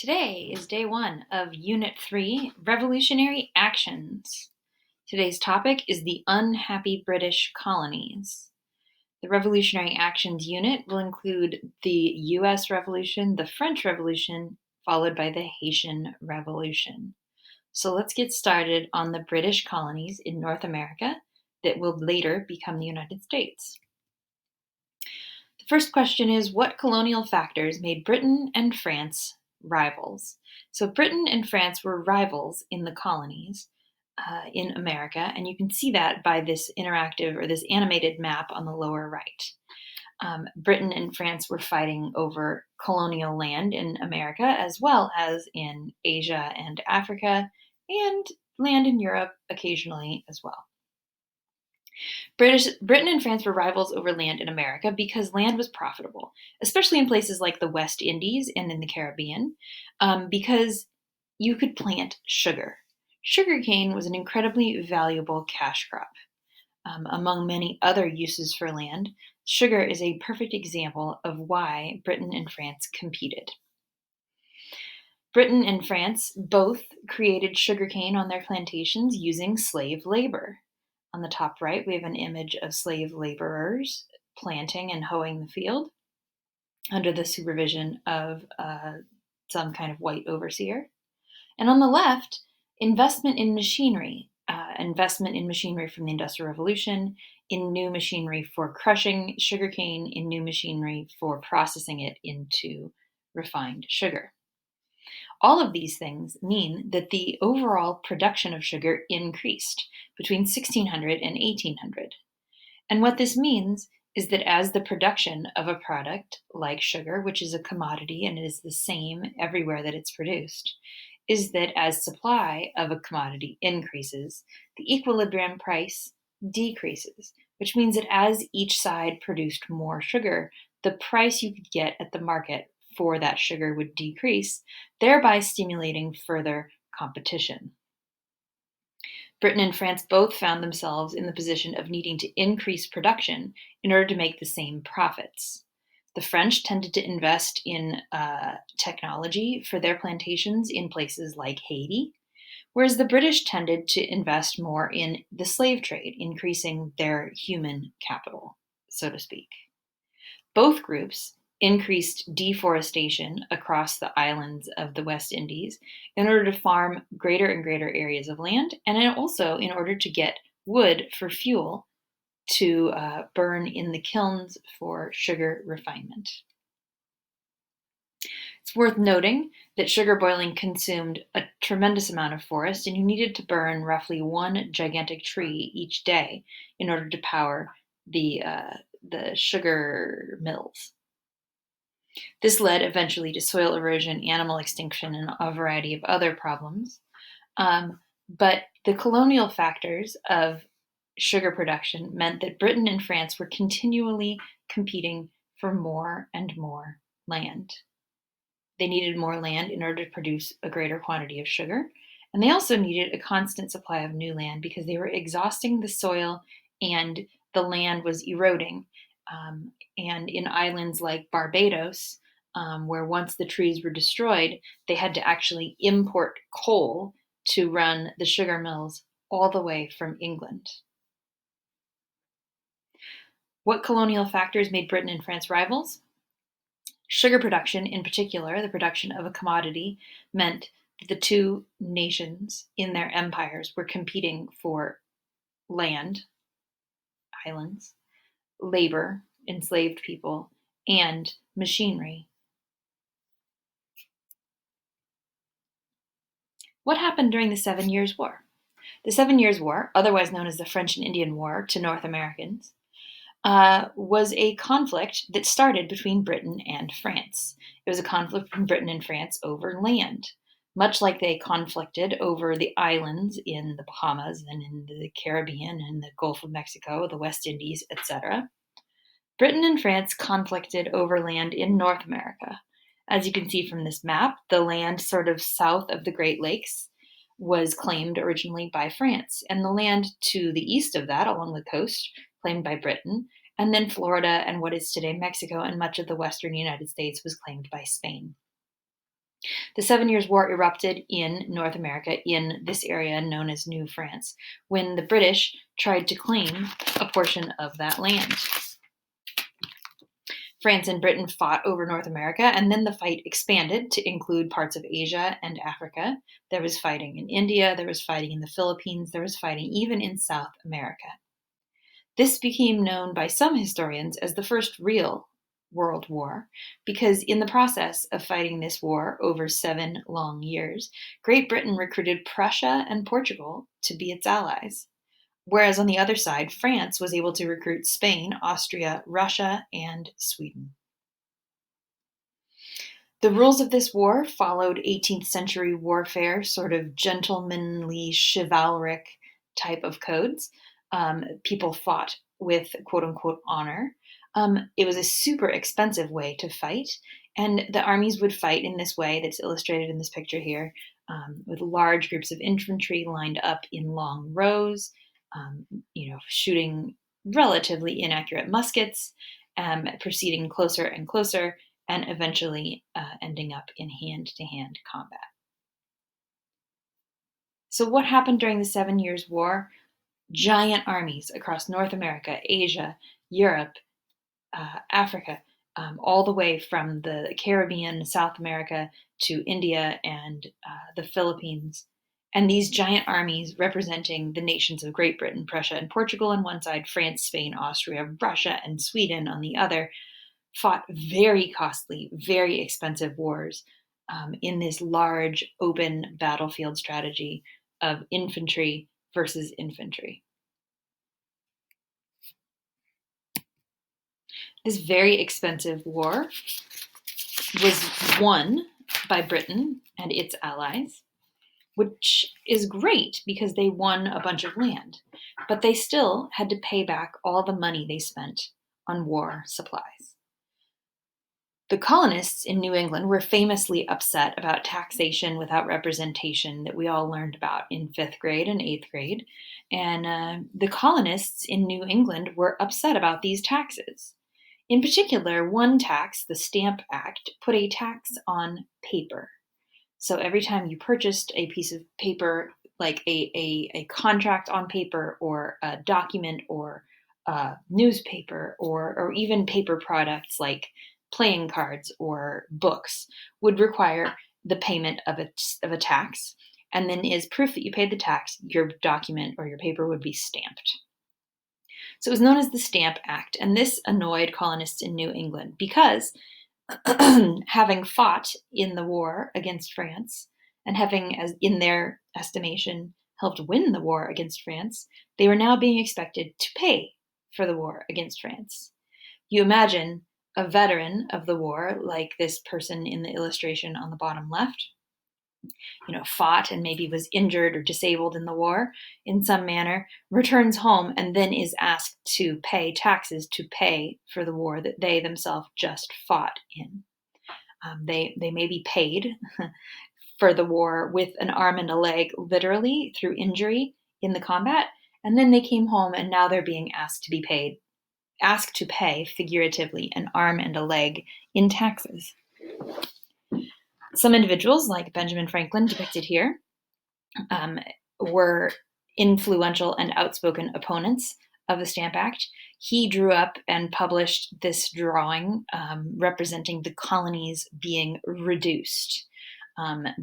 Today is day one of Unit 3, Revolutionary Actions. Today's topic is the unhappy British colonies. The Revolutionary Actions unit will include the US Revolution, the French Revolution, followed by the Haitian Revolution. So let's get started on the British colonies in North America that will later become the United States. The first question is, what colonial factors made Britain and France rivals? So Britain and France were rivals in the colonies in America, and you can see that by this interactive or this animated map on the lower right. Britain and France were fighting over colonial land in America, as well as in Asia and Africa, and land in Europe occasionally as well. Britain and France were rivals over land in America because land was profitable, especially in places like the West Indies and in the Caribbean, because you could plant sugar. Sugarcane was an incredibly valuable cash crop. Among many other uses for land, sugar is a perfect example of why Britain and France competed. Britain and France both created sugarcane on their plantations using slave labor. On the top right, we have an image of slave laborers planting and hoeing the field under the supervision of some kind of white overseer. And on the left, investment in machinery from the Industrial Revolution, in new machinery for crushing sugarcane, in new machinery for processing it into refined sugar. All of these things mean that the overall production of sugar increased between 1600 and 1800. And what this means is that as the production of a product like sugar, which is a commodity and is the same everywhere that it's produced, is that as supply of a commodity increases, the equilibrium price decreases, which means that as each side produced more sugar, the price you could get at the market for that sugar would decrease, thereby stimulating further competition. Britain and France both found themselves in the position of needing to increase production in order to make the same profits. The French tended to invest in technology for their plantations in places like Haiti, whereas the British tended to invest more in the slave trade, increasing their human capital, so to speak. Both groups increased deforestation across the islands of the West Indies in order to farm greater and greater areas of land, and also in order to get wood for fuel to burn in the kilns for sugar refinement. It's worth noting that sugar boiling consumed a tremendous amount of forest, and you needed to burn roughly one gigantic tree each day in order to power the sugar mills. This led eventually to soil erosion, animal extinction, and a variety of other problems. But the colonial factors of sugar production meant that Britain and France were continually competing for more and more land. They needed more land in order to produce a greater quantity of sugar, and they also needed a constant supply of new land because they were exhausting the soil and the land was eroding. And in islands like Barbados, where once the trees were destroyed, they had to actually import coal to run the sugar mills all the way from England. What colonial factors made Britain and France rivals? Sugar production, in particular, the production of a commodity, meant that the two nations in their empires were competing for land, islands, labor, enslaved people, and machinery. What happened during the 7 Years' War? The 7 Years' War, otherwise known as the French and Indian War to North Americans, was a conflict that started between Britain and France. It was a conflict between Britain and France over land, much like they conflicted over the islands in the Bahamas and in the Caribbean and the Gulf of Mexico, the West Indies, etc. Britain and France conflicted over land in North America. As you can see from this map, the land sort of south of the Great Lakes was claimed originally by France, and the land to the east of that, along the coast, claimed by Britain, and then Florida and what is today Mexico and much of the western United States was claimed by Spain. The Seven Years' War erupted in North America in this area known as New France when the British tried to claim a portion of that land. France and Britain fought over North America, and then the fight expanded to include parts of Asia and Africa. There was fighting in India, there was fighting in the Philippines, there was fighting even in South America. This became known by some historians as the first real World War, because in the process of fighting this war over 7 long years, Great Britain recruited Prussia and Portugal to be its allies. Whereas on the other side, France was able to recruit Spain, Austria, Russia, and Sweden. The rules of this war followed 18th century warfare, sort of gentlemanly, chivalric type of codes. People fought with quote unquote honor. It was a super expensive way to fight, and the armies would fight in this way that's illustrated in this picture here, with large groups of infantry lined up in long rows, shooting relatively inaccurate muskets, proceeding closer and closer, and eventually ending up in hand-to-hand combat. So what happened during the 7 Years' War? Giant armies across North America, Asia, Europe, Africa, all the way from the Caribbean, South America, to India and the Philippines. And these giant armies representing the nations of Great Britain, Prussia, and Portugal on one side, France, Spain, Austria, Russia, and Sweden on the other, fought very costly, very expensive wars in this large open battlefield strategy of infantry versus infantry. This very expensive war was won by Britain and its allies, which is great because they won a bunch of land, but they still had to pay back all the money they spent on war supplies. The colonists in New England were famously upset about taxation without representation that we all learned about in 5th grade and 8th grade. And the colonists in New England were upset about these taxes. In particular, one tax, the Stamp Act, put a tax on paper. So every time you purchased a piece of paper, like a contract on paper or a document or a newspaper or even paper products like playing cards or books, would require the payment of a tax. And then as proof that you paid the tax, your document or your paper would be stamped. So it was known as the Stamp Act, and this annoyed colonists in New England because having fought in the war against France and having, as in their estimation, helped win the war against France, they were now being expected to pay for the war against France. You imagine a veteran of the war, like this person in the illustration on the bottom left, fought and maybe was injured or disabled in the war in some manner, returns home and then is asked to pay taxes to pay for the war that they themselves just fought in. They may be paid for the war with an arm and a leg, literally through injury in the combat, and then they came home and now they're being asked to pay figuratively an arm and a leg in taxes. Some individuals, like Benjamin Franklin, depicted here, were influential and outspoken opponents of the Stamp Act. He drew up and published this drawing representing the colonies being reduced,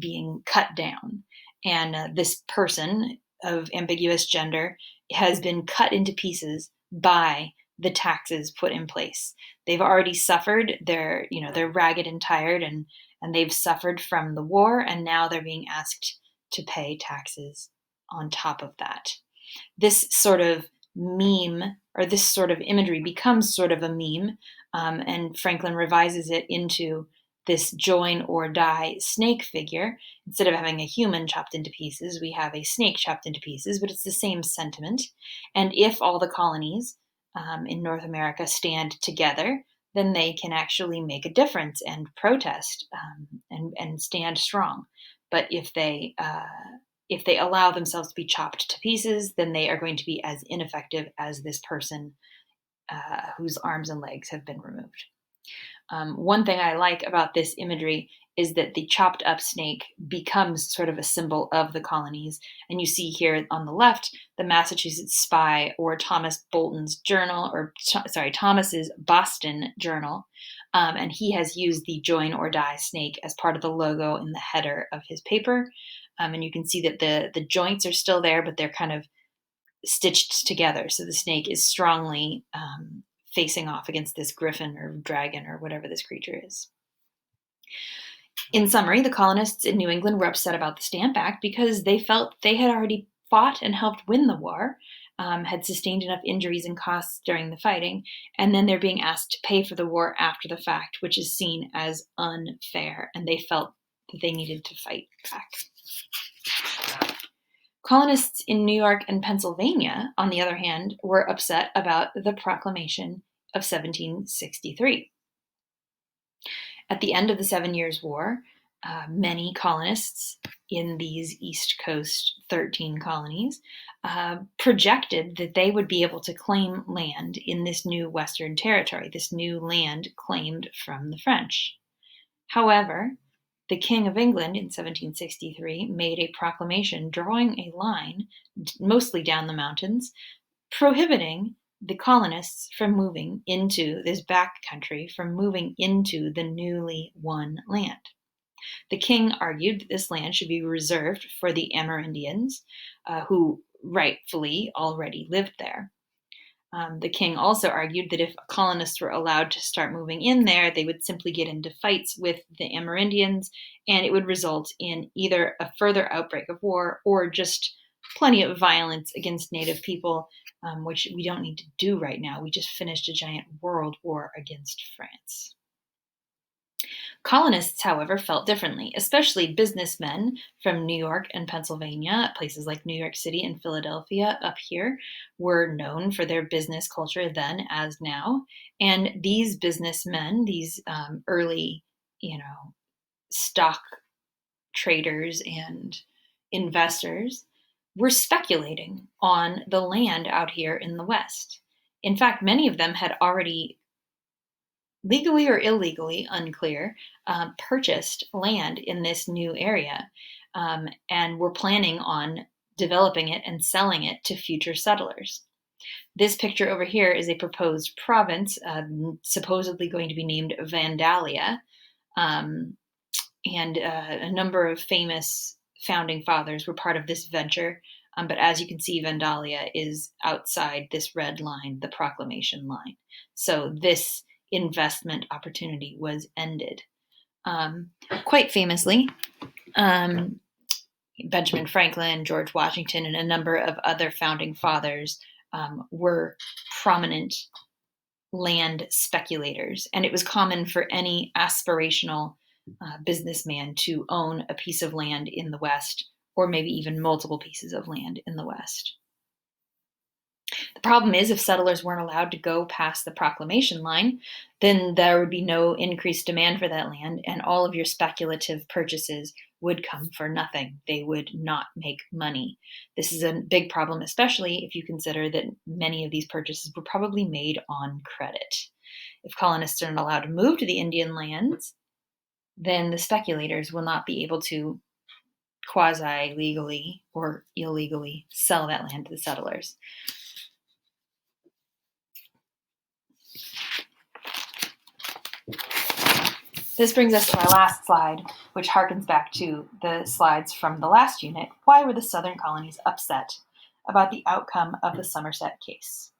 being cut down. And this person of ambiguous gender has been cut into pieces by the taxes put in place. They've already suffered. They're ragged and tired, and they've suffered from the war, and now they're being asked to pay taxes on top of that. This sort of meme, or this sort of imagery, becomes sort of a meme, and Franklin revises it into this join or die snake figure. Instead of having a human chopped into pieces, we have a snake chopped into pieces, but it's the same sentiment. And if all the colonies in North America stand together, then they can actually make a difference and protest and stand strong. But if they allow themselves to be chopped to pieces, then they are going to be as ineffective as this person whose arms and legs have been removed. One thing I like about this imagery is that the chopped up snake becomes sort of a symbol of the colonies. And you see here on the left, the Massachusetts Spy, or Thomas Bolton's journal, or Thomas's Boston journal. And he has used the join or die snake as part of the logo in the header of his paper. And you can see that the joints are still there, but they're kind of stitched together. So the snake is strongly facing off against this griffin or dragon or whatever this creature is. In summary, the colonists in New England were upset about the Stamp Act because they felt they had already fought and helped win the war, had sustained enough injuries and costs during the fighting, and then they're being asked to pay for the war after the fact, which is seen as unfair, and they felt that they needed to fight back. Colonists in New York and Pennsylvania, on the other hand, were upset about the Proclamation of 1763. At the end of the 7 Years' War, many colonists in these East Coast 13 colonies projected that they would be able to claim land in this new Western territory, this new land claimed from the French. However, the King of England in 1763 made a proclamation drawing a line, mostly down the mountains, prohibiting the colonists from moving into this back country, from moving into the newly won land. The king argued that this land should be reserved for the Amerindians, who rightfully already lived there. The king also argued that if colonists were allowed to start moving in there, they would simply get into fights with the Amerindians, and it would result in either a further outbreak of war or just plenty of violence against Native people, which we don't need to do right now. We just finished a giant world war against France. Colonists, however, felt differently, especially businessmen from New York and Pennsylvania. Places like New York City and Philadelphia up here were known for their business culture then as now. And these businessmen, these early, stock traders and investors, were speculating on the land out here in the West. In fact, many of them had already, legally or illegally, unclear, purchased land in this new area, and were planning on developing it and selling it to future settlers. This picture over here is a proposed province, supposedly going to be named Vandalia, and a number of famous founding fathers were part of this venture. But as you can see, Vandalia is outside this red line, the Proclamation line. So this investment opportunity was ended. Quite famously, Benjamin Franklin, George Washington, and a number of other founding fathers were prominent land speculators. And it was common for any aspirational businessman to own a piece of land in the West, or maybe even multiple pieces of land in the West. The problem is, if settlers weren't allowed to go past the Proclamation line, then there would be no increased demand for that land, and all of your speculative purchases would come for nothing. They would not make money. This is a big problem, especially if you consider that many of these purchases were probably made on credit. If colonists aren't allowed to move to the Indian lands, then the speculators will not be able to quasi-legally or illegally sell that land to the settlers. This brings us to our last slide, which harkens back to the slides from the last unit. Why were the Southern colonies upset about the outcome of the Somerset case?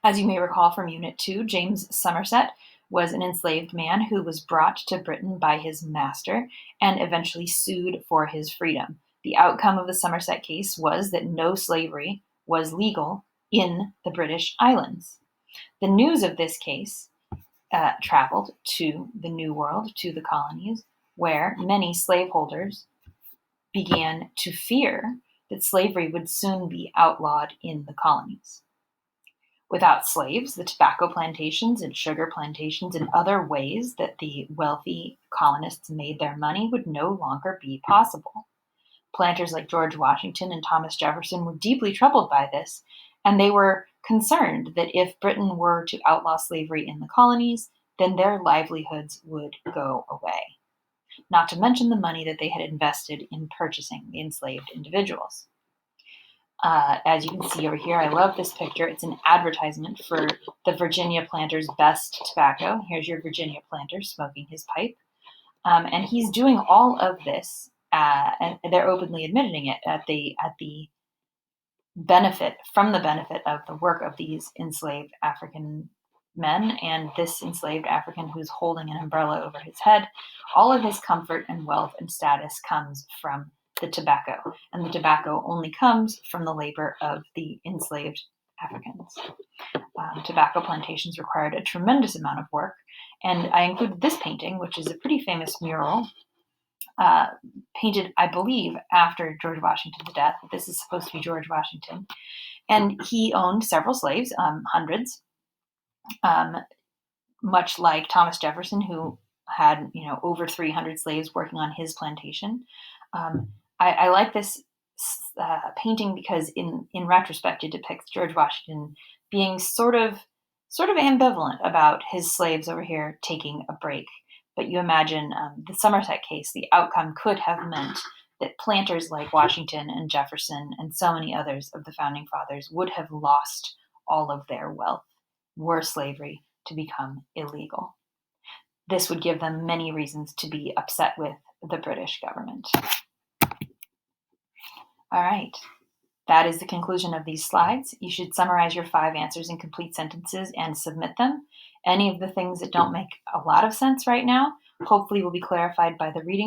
As you may recall from Unit 2, James Somerset was an enslaved man who was brought to Britain by his master and eventually sued for his freedom. The outcome of the Somerset case was that no slavery was legal in the British Islands. The news of this case traveled to the New World, to the colonies, where many slaveholders began to fear that slavery would soon be outlawed in the colonies. Without slaves, the tobacco plantations and sugar plantations and other ways that the wealthy colonists made their money would no longer be possible. Planters like George Washington and Thomas Jefferson were deeply troubled by this, and they were concerned that if Britain were to outlaw slavery in the colonies, then their livelihoods would go away, not to mention the money that they had invested in purchasing the enslaved individuals. As you can see over here, I love this picture. It's an advertisement for the Virginia planter's best tobacco. Here's your Virginia planter smoking his pipe. And he's doing all of this, and they're openly admitting it at the benefit of the work of these enslaved African men and this enslaved African who's holding an umbrella over his head. All of his comfort and wealth and status comes from the tobacco, and the tobacco only comes from the labor of the enslaved Africans. Tobacco plantations required a tremendous amount of work, and I included this painting, which is a pretty famous mural, painted, I believe, after George Washington's death. This is supposed to be George Washington, and he owned several slaves, hundreds, much like Thomas Jefferson, who had over 300 slaves working on his plantation. I like this painting because in retrospect it depicts George Washington being sort of ambivalent about his slaves over here taking a break. But you imagine the Somerset case, the outcome could have meant that planters like Washington and Jefferson and so many others of the founding fathers would have lost all of their wealth were slavery to become illegal. This would give them many reasons to be upset with the British government. All right, that is the conclusion of these slides. You should summarize your 5 answers in complete sentences and submit them. Any of the things that don't make a lot of sense right now, hopefully will be clarified by the reading